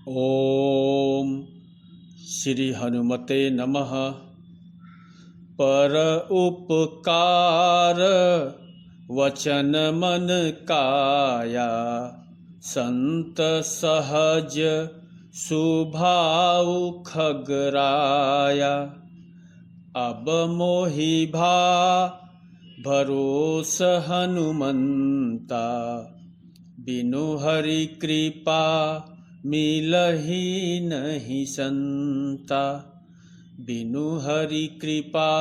ओम श्री हनुमते नमः। पर उपकार वचन मन काया, संत सहज सुभाव खगराया। अब मोहि भा भरोस हनुमंता, बिनु हरि कृपा मिलहि नहीं संता। बिनु हरि कृपा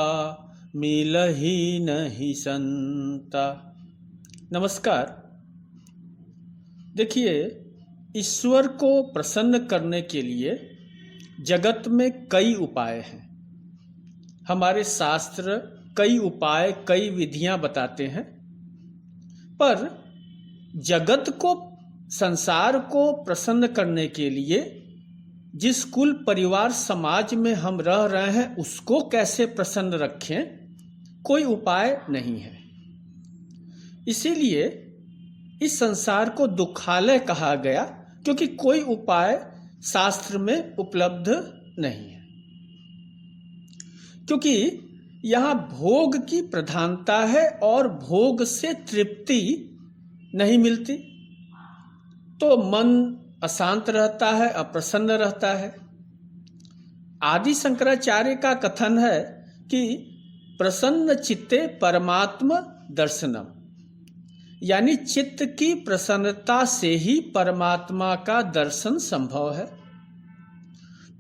मिलहि नहीं संता। नमस्कार। देखिए, ईश्वर को प्रसन्न करने के लिए जगत में कई उपाय हैं। हमारे शास्त्र कई उपाय, कई विधियां बताते हैं, पर जगत को, संसार को प्रसन्न करने के लिए जिस कुल परिवार समाज में हम रह रहे हैं उसको कैसे प्रसन्न रखें, कोई उपाय नहीं है। इसीलिए इस संसार को दुखालय कहा गया, क्योंकि कोई उपाय शास्त्र में उपलब्ध नहीं है। क्योंकि यहाँ भोग की प्रधानता है और भोग से तृप्ति नहीं मिलती, तो मन अशांत रहता है, अप्रसन्न रहता है। आदि शंकराचार्य का कथन है कि प्रसन्न चित्ते परमात्म दर्शनम, यानी चित्त की प्रसन्नता से ही परमात्मा का दर्शन संभव है।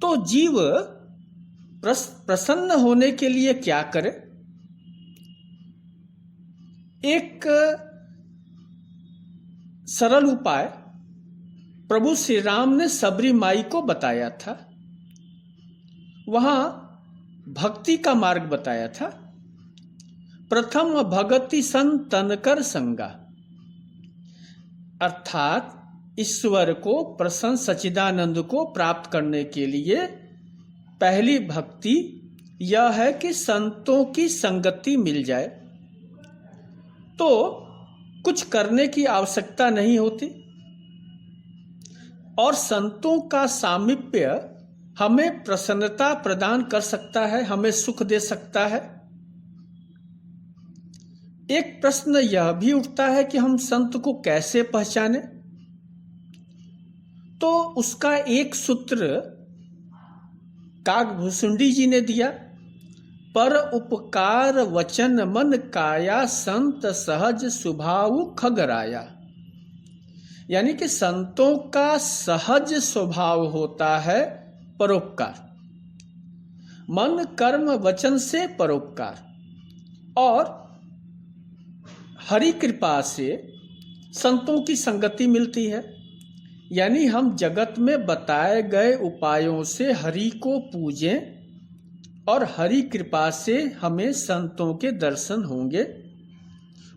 तो जीव प्रसन्न होने के लिए क्या करे? एक सरल उपाय प्रभु श्री राम ने सबरी माई को बताया था। वहां भक्ति का मार्ग बताया था। प्रथम भगति सन तनकर संगा, अर्थात ईश्वर को, प्रसन्न सच्चिदानंद को प्राप्त करने के लिए पहली भक्ति यह है कि संतों की संगति मिल जाए। तो कुछ करने की आवश्यकता नहीं होती, और संतों का सामीप्य हमें प्रसन्नता प्रदान कर सकता है, हमें सुख दे सकता है। एक प्रश्न यह भी उठता है कि हम संत को कैसे पहचाने? तो उसका एक सूत्र काकभूषुंडी जी ने दिया। पर उपकार वचन मन काया, संत सहज स्वभाव खगराया। यानी कि संतों का सहज स्वभाव होता है परोपकार, मन कर्म वचन से परोपकार, और हरि कृपा से संतों की संगति मिलती है। यानी हम जगत में बताए गए उपायों से हरि को पूजें और हरि कृपा से हमें संतों के दर्शन होंगे,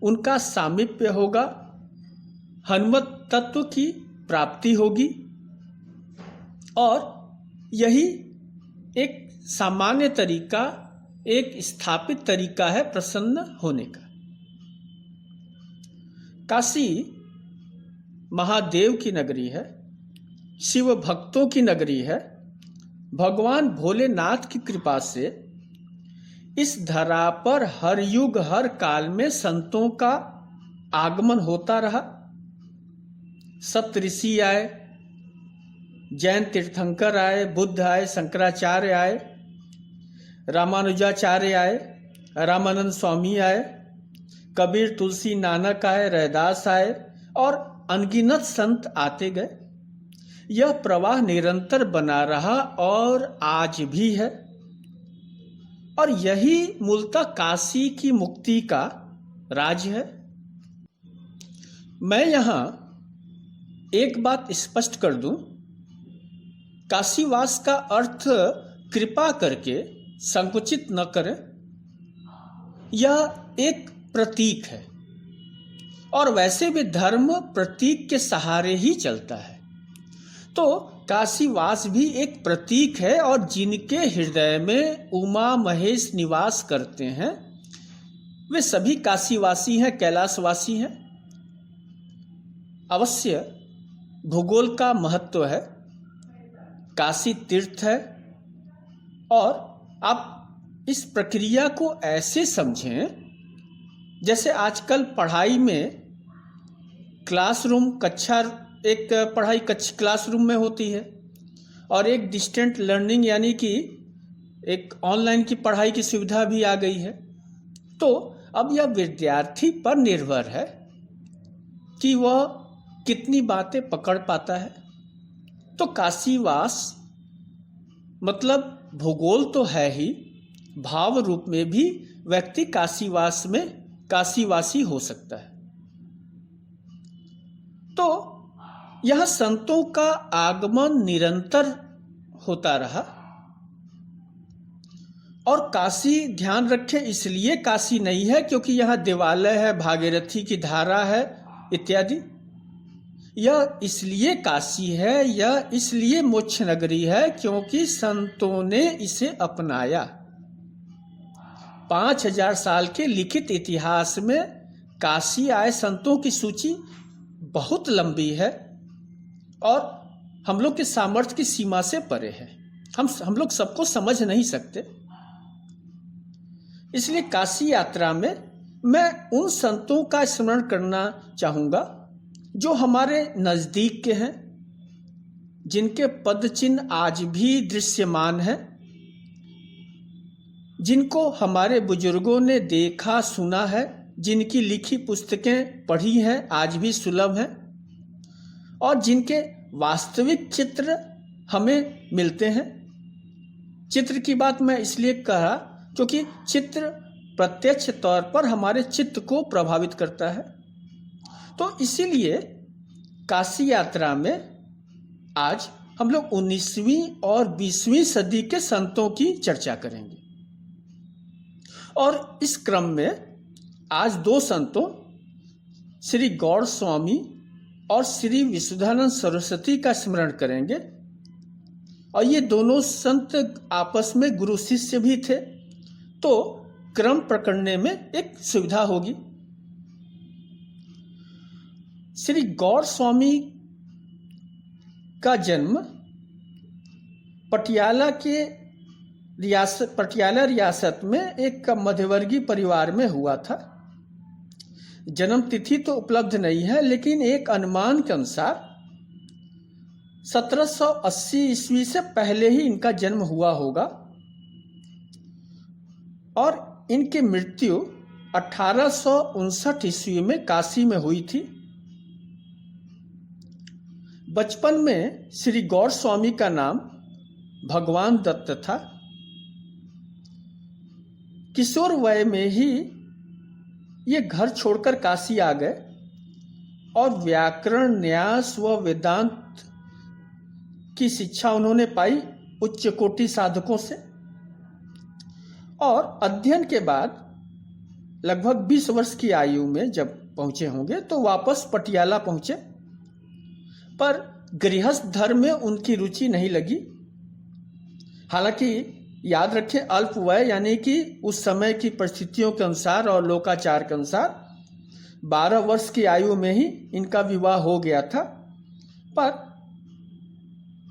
उनका सामीप्य होगा, हनुमत तत्व की प्राप्ति होगी। और यही एक सामान्य तरीका, एक स्थापित तरीका है प्रसन्न होने का। काशी महादेव की नगरी है, शिव भक्तों की नगरी है। भगवान भोलेनाथ की कृपा से इस धरा पर हर युग हर काल में संतों का आगमन होता रहा। सप्तऋषि आए, जैन तीर्थंकर आए, बुद्ध आए, शंकराचार्य आए, रामानुजाचार्य आए, रामानंद स्वामी आए, कबीर, तुलसी, नानक आए, रैदास आए, और अनगिनत संत आते गए। यह प्रवाह निरंतर बना रहा और आज भी है। और यही मूलतः काशी की मुक्ति का राज है। मैं यहां एक बात स्पष्ट कर दूं, काशीवास का अर्थ कृपा करके संकुचित न करें। यह एक प्रतीक है, और वैसे भी धर्म प्रतीक के सहारे ही चलता है। तो काशीवास भी एक प्रतीक है, और जिनके हृदय में उमा महेश निवास करते हैं वे सभी काशीवासी हैं, कैलाशवासी हैं। अवश्य भूगोल का महत्व है। काशी तीर्थ है। और आप इस प्रक्रिया को ऐसे समझें जैसे आजकल पढ़ाई में क्लासरूम कक्षा, एक पढ़ाई क्लासरूम में होती है और एक डिस्टेंट लर्निंग यानी कि एक ऑनलाइन की पढ़ाई की सुविधा भी आ गई है। तो अब यह विद्यार्थी पर निर्भर है कि वह कितनी बातें पकड़ पाता है। तो काशीवास मतलब भूगोल तो है ही, भाव रूप में भी व्यक्ति काशीवास में काशीवासी हो सकता है। तो यह संतों का आगमन निरंतर होता रहा। और काशी, ध्यान रखें, इसलिए काशी नहीं है क्योंकि यहाँ देवालय है, भागीरथी की धारा है इत्यादि। यह इसलिए काशी है, यह इसलिए मोक्ष नगरी है क्योंकि संतों ने इसे अपनाया। 5000 साल के लिखित इतिहास में काशी आए संतों की सूची बहुत लंबी है और हम लोग के सामर्थ्य की सीमा से परे है। हम लोग सबको समझ नहीं सकते। इसलिए काशी यात्रा में मैं उन संतों का स्मरण करना चाहूँगा जो हमारे नज़दीक के हैं, जिनके पद चिन्ह आज भी दृश्यमान हैं, जिनको हमारे बुजुर्गों ने देखा सुना है, जिनकी लिखी पुस्तकें पढ़ी हैं, आज भी सुलभ हैं, और जिनके वास्तविक चित्र हमें मिलते हैं। चित्र की बात मैं इसलिए कहा क्योंकि चित्र प्रत्यक्ष तौर पर हमारे चित्त को प्रभावित करता है। तो इसीलिए काशी यात्रा में आज हम लोग 19वीं और 20वीं सदी के संतों की चर्चा करेंगे। और इस क्रम में आज 2 संतों, श्री गौड़ स्वामी और श्री विशुद्धानंद सरस्वती का स्मरण करेंगे। और ये दोनों संत आपस में गुरु शिष्य भी थे, तो क्रम पकड़ने में एक सुविधा होगी। श्री गौड़ स्वामी का जन्म पटियाला रियासत में एक मध्यवर्गीय परिवार में हुआ था। जन्म तिथि तो उपलब्ध नहीं है, लेकिन एक अनुमान के अनुसार 1780 ईस्वी से पहले ही इनका जन्म हुआ होगा और इनकी मृत्यु 1859 ईस्वी में काशी में हुई थी। बचपन में श्री गौड़ स्वामी का नाम भगवान दत्त था। किशोर वय में ही ये घर छोड़कर काशी आ गए और व्याकरण, न्यास व वेदांत की शिक्षा उन्होंने पाई उच्च कोटि साधकों से। और अध्ययन के बाद लगभग 20 वर्ष की आयु में जब पहुंचे होंगे तो वापस पटियाला पहुंचे, पर गृहस्थ धर्म में उनकी रुचि नहीं लगी। हालांकि याद रखें, अल्प वय यानी कि उस समय की परिस्थितियों के अनुसार और लोकाचार के अनुसार 12 वर्ष की आयु में ही इनका विवाह हो गया था, पर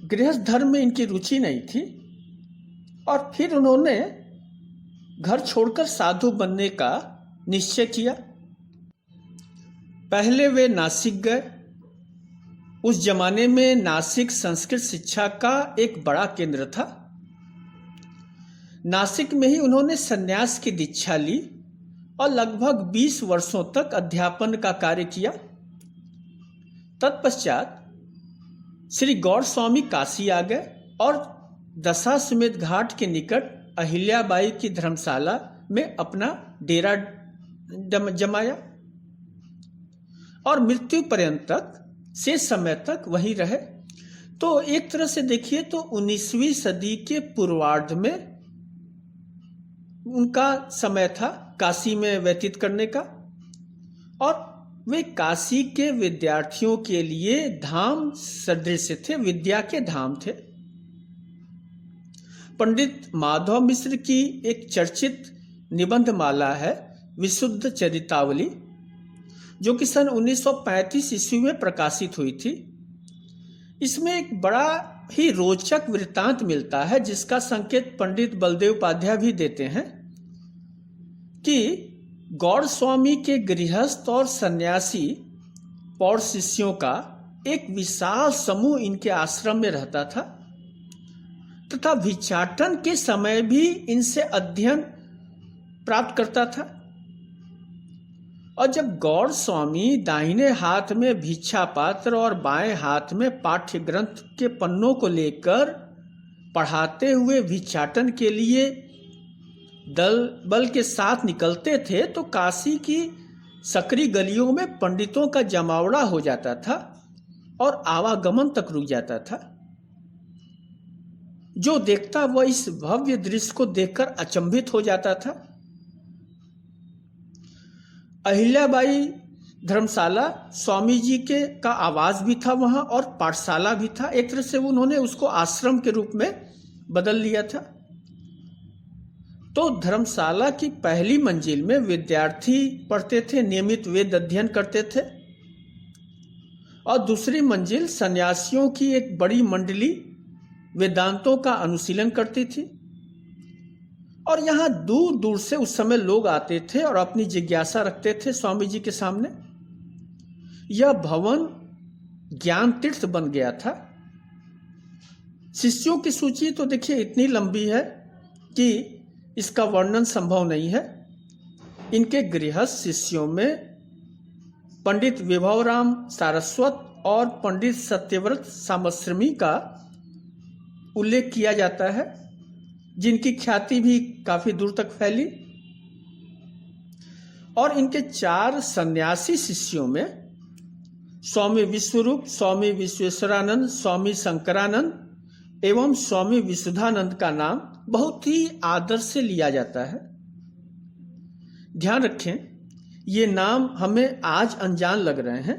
गृहस्थ धर्म में इनकी रुचि नहीं थी और फिर उन्होंने घर छोड़कर साधु बनने का निश्चय किया। पहले वे नासिक गए। उस जमाने में नासिक संस्कृत शिक्षा का एक बड़ा केंद्र था। नासिक में ही उन्होंने सन्यास की दीक्षा ली और लगभग 20 वर्षों तक अध्यापन का कार्य किया। तत्पश्चात श्री गौड़ स्वामी काशी आ गए और दशाश्वमेध घाट के निकट अहिल्याबाई की धर्मशाला में अपना डेरा जमाया और मृत्यु पर्यंत तक, शेष समय तक वहीं रहे। तो एक तरह से देखिए तो 19वीं सदी के पूर्वार्ध में उनका समय था काशी में व्यतीत करने का और वे काशी के विद्यार्थियों के लिए धाम सदृश थे, विद्या के धाम थे। पंडित माधव मिश्र की एक चर्चित निबंधमाला है विशुद्ध चरितावली, जो कि सन 1935 ईस्वी में प्रकाशित हुई थी। इसमें एक बड़ा ही रोचक वृत्तांत मिलता है, जिसका संकेत पंडित बलदेव उपाध्याय भी देते हैं कि गौड़ स्वामी के गृहस्थ और सन्यासी पौड़ शिष्यों का एक विशाल समूह इनके आश्रम में रहता था तथा भिक्षाटन के समय भी इनसे अध्ययन प्राप्त करता था। और जब गौड़ स्वामी दाहिने हाथ में भिक्षा पात्र और बाएं हाथ में पाठ्य ग्रंथ के पन्नों को लेकर पढ़ाते हुए भिक्षाटन के लिए दल बल के साथ निकलते थे, तो काशी की सकरी गलियों में पंडितों का जमावड़ा हो जाता था और आवागमन तक रुक जाता था। जो देखता वह इस भव्य दृश्य को देखकर अचंभित हो जाता था। अहिल्याबाई धर्मशाला स्वामी जी के का आवास भी था वहाँ, और पाठशाला भी था। एक तरह से उन्होंने उसको आश्रम के रूप में बदल लिया था। तो धर्मशाला की पहली मंजिल में विद्यार्थी पढ़ते थे, नियमित वेद अध्ययन करते थे, और दूसरी मंजिल सन्यासियों की एक बड़ी मंडली वेदांतों का अनुशीलन करती थी। और यहाँ दूर दूर से उस समय लोग आते थे और अपनी जिज्ञासा रखते थे स्वामी जी के सामने। यह भवन ज्ञान तीर्थ बन गया था। शिष्यों की सूची तो देखिए इतनी लंबी है कि इसका वर्णन संभव नहीं है। इनके गृहस्थ शिष्यों में पंडित विभवराम सारस्वत और पंडित सत्यव्रत सामश्रमी का उल्लेख किया जाता है, जिनकी ख्याति भी काफी दूर तक फैली। और इनके 4 सन्यासी शिष्यों में स्वामी विश्वरूप, स्वामी विश्वेश्वरानंद, स्वामी शंकरानंद एवं स्वामी विशुद्धानंद का नाम बहुत ही आदर से लिया जाता है। ध्यान रखें, ये नाम हमें आज अनजान लग रहे हैं,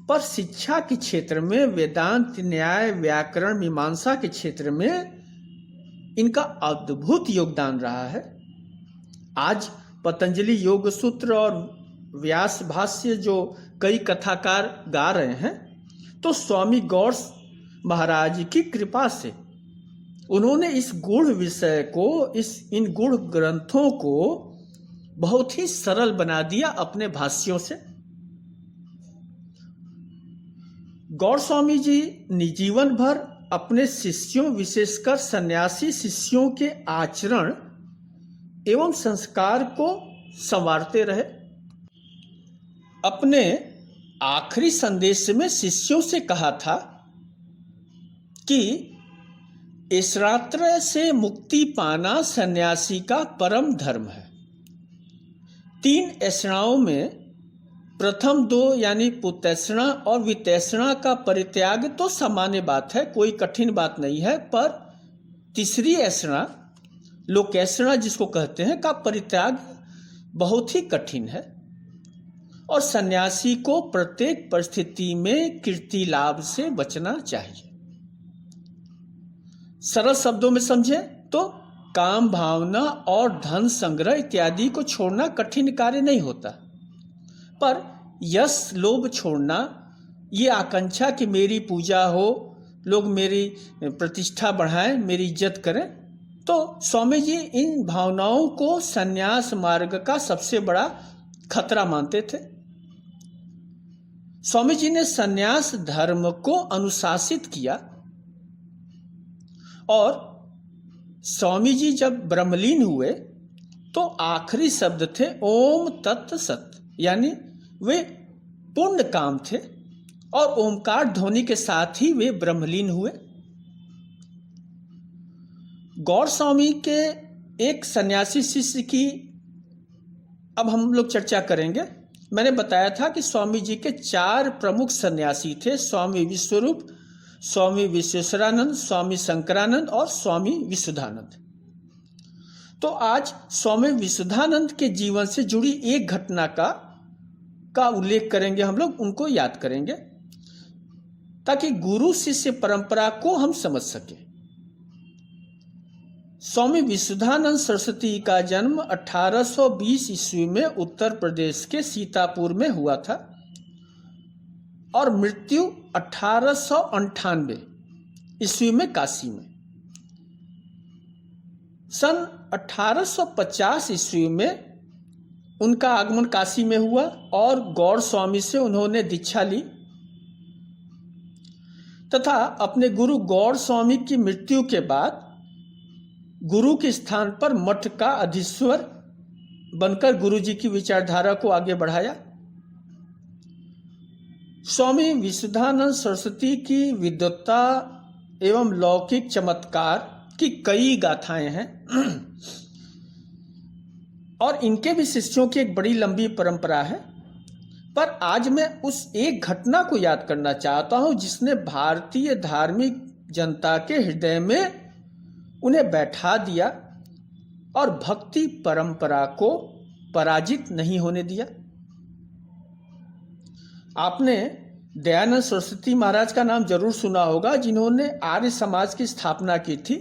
पर शिक्षा के क्षेत्र में, वेदांत, न्याय, व्याकरण, मीमांसा के क्षेत्र में इनका अद्भुत योगदान रहा है। आज पतंजलि योग सूत्र और व्यास भाष्य जो कई कथाकार गा रहे हैं, तो स्वामी गौड़ महाराज की कृपा से उन्होंने इस गूढ़ विषय को, इन गूढ़ ग्रंथों को बहुत ही सरल बना दिया अपने भाष्यों से। गौड़ स्वामी जी जीवन भर अपने शिष्यों, विशेषकर सन्यासी शिष्यों के आचरण एवं संस्कार को संवारते रहे। अपने आखिरी संदेश में शिष्यों से कहा था कि ऐश्वर्य से मुक्ति पाना सन्यासी का परम धर्म है। 3 ऐश्वर्यों में प्रथम 2 यानी पुतैषणा और वितैषणा का परित्याग तो सामान्य बात है, कोई कठिन बात नहीं है, पर तीसरी ऐश्वर्य, लोकैषणा जिसको कहते हैं, का परित्याग बहुत ही कठिन है। और सन्यासी को प्रत्येक परिस्थिति में कीर्ति लाभ से बचना चाहिए। सरल शब्दों में समझें तो काम भावना और धन संग्रह इत्यादि को छोड़ना कठिन कार्य नहीं होता, पर यश लोभ छोड़ना, ये आकांक्षा कि मेरी पूजा हो, लोग मेरी प्रतिष्ठा बढ़ाएं, मेरी इज्जत करें, तो स्वामी जी इन भावनाओं को संन्यास मार्ग का सबसे बड़ा खतरा मानते थे। स्वामी जी ने संन्यास धर्म को अनुशासित किया, और स्वामी जी जब ब्रह्मलीन हुए तो आखिरी शब्द थे ओम तत् सत, यानी वे पूर्ण काम थे, और ओमकार ध्वनि के साथ ही वे ब्रह्मलीन हुए। गौड़ स्वामी के एक सन्यासी शिष्य की अब हम लोग चर्चा करेंगे। मैंने बताया था कि स्वामी जी के 4 प्रमुख सन्यासी थे, स्वामी विश्वरूप, स्वामी विश्वेश्वरानंद, स्वामी शंकरानंद और स्वामी विशुद्धानंद। तो आज स्वामी विशुद्धानंद के जीवन से जुड़ी एक घटना का उल्लेख करेंगे, हम लोग उनको याद करेंगे ताकि गुरु शिष्य परंपरा को हम समझ सकें। स्वामी विशुद्धानंद सरस्वती का जन्म 1820 ईस्वी में उत्तर प्रदेश के सीतापुर में हुआ था और मृत्यु 1898 ईस्वी में काशी में। सन 1850 ईस्वी में उनका आगमन काशी में हुआ और गौड़ स्वामी से उन्होंने दीक्षा ली तथा अपने गुरु गौड़ स्वामी की मृत्यु के बाद गुरु के स्थान पर मठ का अधीश्वर बनकर गुरु जी की विचारधारा को आगे बढ़ाया। स्वामी विशुद्धानंद सरस्वती की विद्वत्ता एवं लौकिक चमत्कार की कई गाथाएं हैं और इनके भी शिष्यों की एक बड़ी लंबी परंपरा है, पर आज मैं उस एक घटना को याद करना चाहता हूं जिसने भारतीय धार्मिक जनता के हृदय में उन्हें बैठा दिया और भक्ति परंपरा को पराजित नहीं होने दिया। आपने दयानंद सरस्वती महाराज का नाम जरूर सुना होगा, जिन्होंने आर्य समाज की स्थापना की थी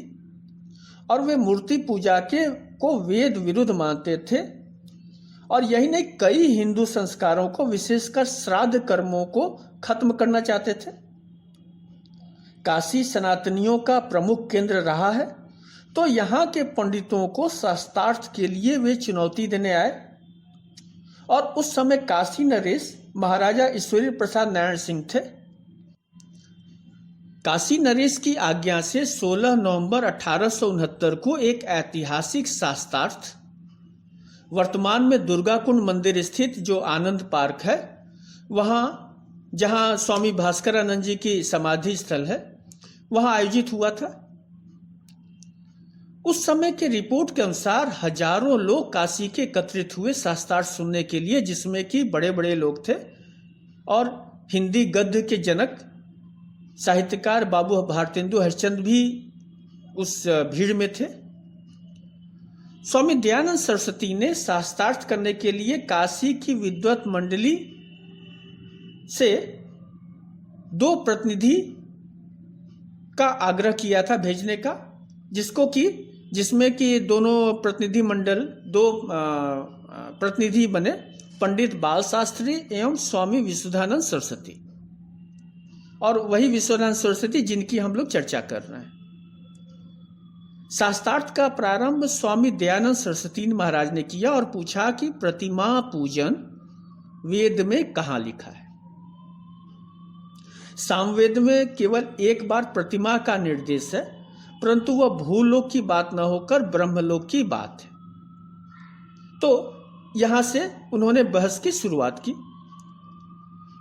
और वे मूर्ति पूजा को वेद विरुद्ध मानते थे और यही नहीं, कई हिंदू संस्कारों को विशेषकर श्राद्ध कर्मों को खत्म करना चाहते थे। काशी सनातनियों का प्रमुख केंद्र रहा है, तो यहाँ के पंडितों को शास्त्रार्थ के लिए वे चुनौती देने आए और उस समय काशी नरेश महाराजा ईश्वरी प्रसाद नारायण सिंह थे। काशी नरेश की आज्ञा से 16 नवंबर 1869 को एक ऐतिहासिक शास्त्रार्थ वर्तमान में दुर्गा कुंड मंदिर स्थित जो आनंद पार्क है, वहाँ जहाँ स्वामी भास्करानंद जी की समाधि स्थल है, वहाँ आयोजित हुआ था। उस समय के रिपोर्ट के अनुसार हजारों लोग काशी के एकत्रित हुए शास्त्रार्थ सुनने के लिए, जिसमें कि बड़े बड़े लोग थे और हिंदी गद्य के जनक साहित्यकार बाबू भारतेंदु हरिश्चंद्र भी उस भीड़ में थे। स्वामी दयानंद सरस्वती ने शास्त्रार्थ करने के लिए काशी की विद्वत मंडली से 2 प्रतिनिधि का आग्रह किया था भेजने का, जिसमें कि दोनों प्रतिनिधि मंडल 2 प्रतिनिधि बने, पंडित बाल शास्त्री एवं स्वामी विशुद्धानंद सरस्वती, और वही विश्वनाथ सरस्वती जिनकी हम लोग चर्चा कर रहे हैं। शास्त्रार्थ का प्रारंभ स्वामी दयानंद सरस्वती महाराज ने किया और पूछा कि प्रतिमा पूजन वेद में कहाँ लिखा है। सामवेद में केवल एक बार प्रतिमा का निर्देश है, परंतु वह भूलोक की बात न होकर ब्रह्मलोक की बात है। तो यहां से उन्होंने बहस की शुरुआत की।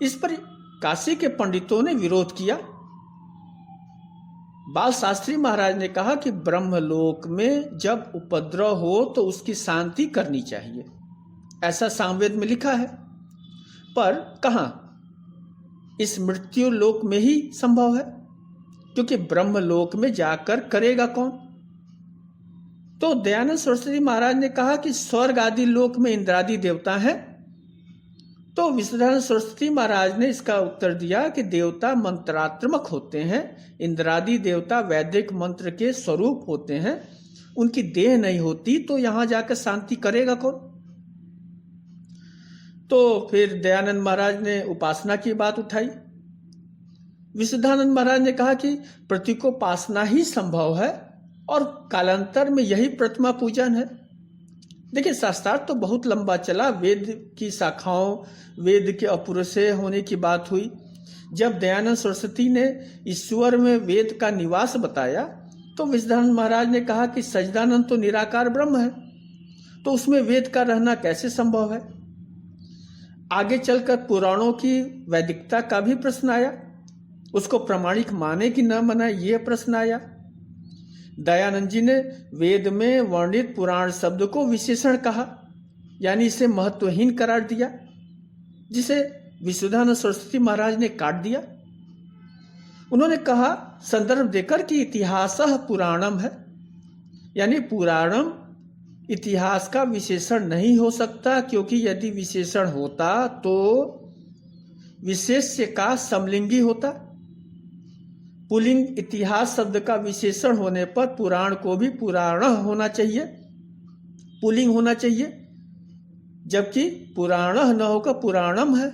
इस पर काशी के पंडितों ने विरोध किया। बाल शास्त्री महाराज ने कहा कि ब्रह्मलोक में जब उपद्रव हो तो उसकी शांति करनी चाहिए, ऐसा सामवेद में लिखा है, पर कहाँ, इस मृत्यु लोक में ही संभव है, क्योंकि ब्रह्मलोक में जाकर करेगा कौन। तो दयानंद सरस्वती महाराज ने कहा कि स्वर्ग आदि लोक में इंद्रादि देवता हैं। तो विशुद्धानंद सरस्वती महाराज ने इसका उत्तर दिया कि देवता मंत्रात्मक होते हैं, इंद्रादि देवता वैदिक मंत्र के स्वरूप होते हैं, उनकी देह नहीं होती, तो यहां जाकर शांति करेगा कौन। तो फिर दयानंद महाराज ने उपासना की बात उठाई। विशुद्धानंद महाराज ने कहा कि प्रतीकोपासना ही संभव है और कालांतर में यही प्रतिमा पूजन है। देखिए, शास्त्रार्थ तो बहुत लंबा चला, वेद की शाखाओं, वेद के अपुरुषेय होने की बात हुई। जब दयानंद सरस्वती ने ईश्वर में वेद का निवास बताया तो विशुद्धानंद महाराज ने कहा कि सच्चिदानंद तो निराकार ब्रह्म है, तो उसमें वेद का रहना कैसे संभव है। आगे चलकर पुराणों की वैदिकता का भी प्रश्न आया, उसको प्रमाणिक माने कि न माने, यह प्रश्न आया। दयानंद जी ने वेद में वर्णित पुराण शब्द को विशेषण कहा, यानी इसे महत्वहीन करार दिया, जिसे विशुद्धानंद सरस्वती महाराज ने काट दिया। उन्होंने कहा संदर्भ देकर कि इतिहासः पुराणम है, यानी पुराणम इतिहास का विशेषण नहीं हो सकता, क्योंकि यदि विशेषण होता तो विशेष्य का समलिंगी होता। पुल्लिंग इतिहास शब्द का विशेषण होने पर पुराण को भी पुराण होना चाहिए, पुल्लिंग होना चाहिए, जबकि पुराण न होकर पुराणम है।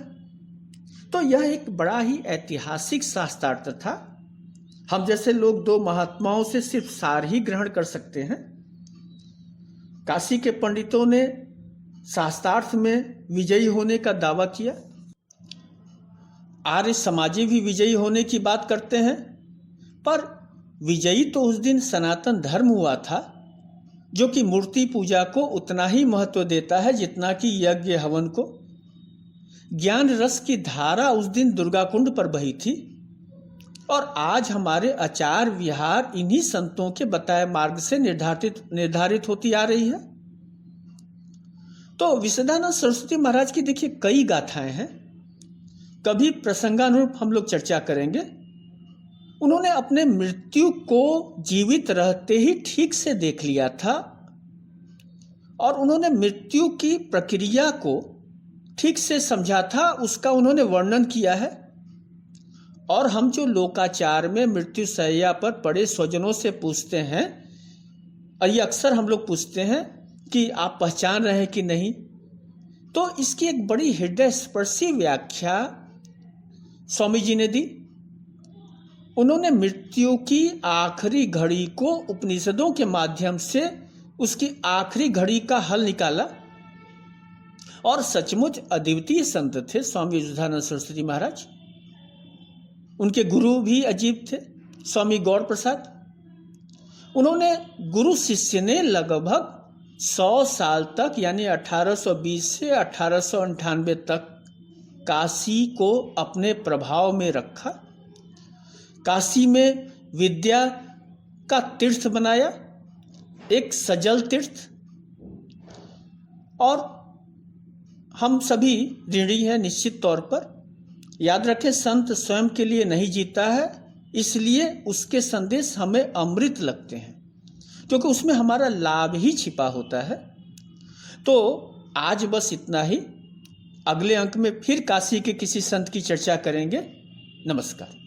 तो यह एक बड़ा ही ऐतिहासिक शास्त्रार्थ था हम जैसे लोग दो महात्माओं से सिर्फ सार ही ग्रहण कर सकते हैं। काशी के पंडितों ने शास्त्रार्थ में विजयी होने का दावा किया, आर्य समाजी भी विजयी होने की बात करते हैं, पर विजयी तो उस दिन सनातन धर्म हुआ था, जो कि मूर्ति पूजा को उतना ही महत्व देता है जितना कि यज्ञ हवन को। ज्ञान रस की धारा उस दिन दुर्गा कुंड पर बही थी, और आज हमारे आचार विहार इन्हीं संतों के बताए मार्ग से निर्धारित होती आ रही है। तो विशुद्धानंद सरस्वती महाराज की देखिए कई गाथाएं हैं, कभी प्रसंगानुरूप हम लोग चर्चा करेंगे। उन्होंने अपने मृत्यु को जीवित रहते ही ठीक से देख लिया था, और उन्होंने मृत्यु की प्रक्रिया को ठीक से समझा था, उसका उन्होंने वर्णन किया है। और हम जो लोकाचार में मृत्यु शैया पर पड़े स्वजनों से पूछते हैं, और ये अक्सर हम लोग पूछते हैं कि आप पहचान रहे हैं कि नहीं, तो इसकी एक बड़ी हृदय स्पर्शी व्याख्या स्वामी जी ने दी। उन्होंने मृत्यु की आखिरी घड़ी को उपनिषदों के माध्यम से उसकी आखिरी घड़ी का हल निकाला, और सचमुच अद्वितीय संत थे स्वामी विशुद्धानंद सरस्वती महाराज। उनके गुरु भी अजीब थे, स्वामी गौर प्रसाद। उन्होंने गुरु शिष्य ने लगभग 100 साल तक, यानी 1820 से 1898 तक काशी को अपने प्रभाव में रखा, काशी में विद्या का तीर्थ बनाया, एक सजल तीर्थ। और हम सभी ऋणी हैं निश्चित तौर पर। याद रखें, संत स्वयं के लिए नहीं जीता है, इसलिए उसके संदेश हमें अमृत लगते हैं, क्योंकि उसमें हमारा लाभ ही छिपा होता है। तो आज बस इतना ही। अगले अंक में फिर काशी के किसी संत की चर्चा करेंगे। नमस्कार।